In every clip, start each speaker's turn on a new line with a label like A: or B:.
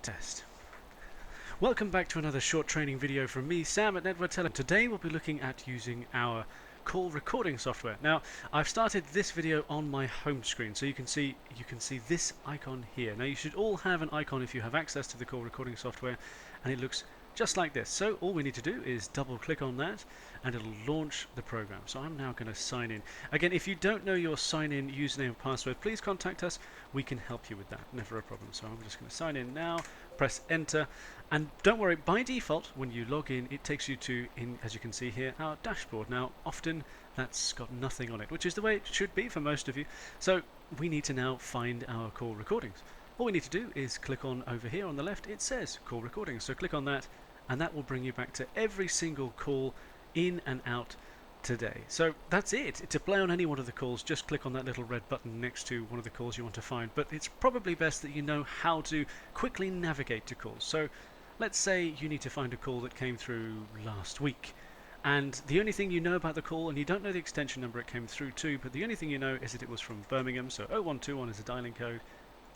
A: Test. Welcome back to another short training video from me, Sam at Network Tele. Today we'll be looking at using our call recording software. Now, I've started this video on my home screen, so you can see this icon here. Now, you should all have an icon if you have access to the call recording software, and it looks just like this. So all we need to do is double click on that and it'll launch the program. So I'm now going to sign in. Again, if you don't know your sign in username and password, please contact us. We can help you with that. Never a problem. So I'm just going to sign in now, press enter, and don't worry, by default when you log in it takes you to, as you can see here, our dashboard. Now often that's got nothing on it, which is the way it should be for most of you. So we need to now find our call recordings. All we need to do is click on over here on the left, it says call recordings. So click on that and that will bring you back to every single call in and out today. So that's it. To play on any one of the calls, just click on that little red button next to one of the calls you want to find. But it's probably best that you know how to quickly navigate to calls. So let's say you need to find a call that came through last week. And the only thing you know about the call, and you don't know the extension number it came through to, but the only thing you know is that it was from Birmingham. So 0121 is a dialing code,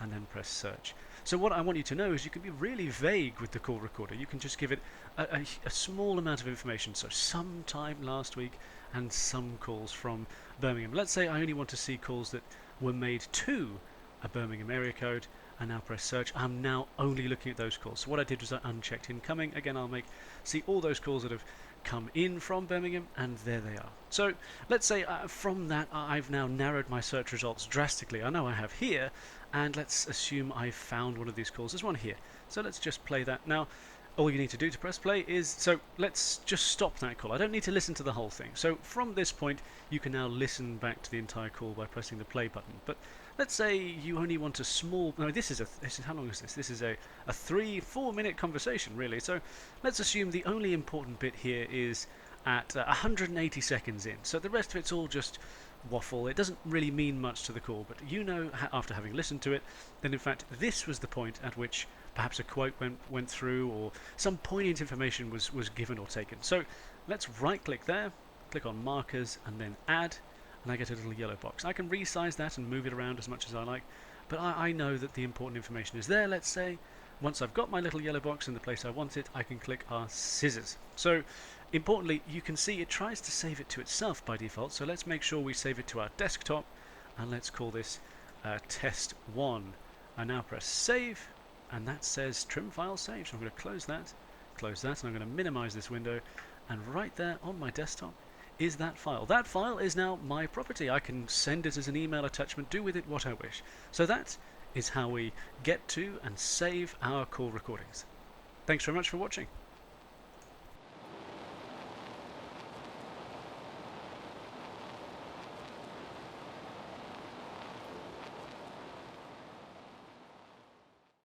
A: and then press search. So what I want you to know is you can be really vague with the call recorder. You can just give it a small amount of information. So sometime last week and some calls from Birmingham. Let's say I only want to see calls that were made to a Birmingham area code, and now press search. I'm now only looking at those calls. So what I did was I unchecked incoming. Again, I'll see all those calls that have come in from Birmingham, and there they are. So let's say from that I've now narrowed my search results drastically. I know I have here, and let's assume I've found one of these calls. There's one here. So let's just play that. Now all you need to do to press play is, so let's just stop that call. I don't need to listen to the whole thing. So from this point you can now listen back to the entire call by pressing the play button. But let's say you only want a small, no, this is how long is this? This is a 3-4 minute conversation really. So let's assume the only important bit here is at 180 seconds in. So the rest of it's all just waffle. It doesn't really mean much to the call, but you know after having listened to it, then in fact this was the point at which perhaps a quote went through, or some poignant information was given or taken. So let's right click there, click on markers, and then add, and I get a little yellow box. I can resize that and move it around as much as I like, but I know that the important information is there. Let's say once I've got my little yellow box in the place I want it, I can click our scissors. So importantly, you can see it tries to save it to itself by default, so let's make sure we save it to our desktop, and let's call this test 1. I now press save, and that says trim file saved. So I'm going to close that, and I'm going to minimize this window, and right there on my desktop is that file. That file is now my property. I can send it as an email attachment, do with it what I wish. So that is how we get to and save our call recordings. Thanks very much for watching.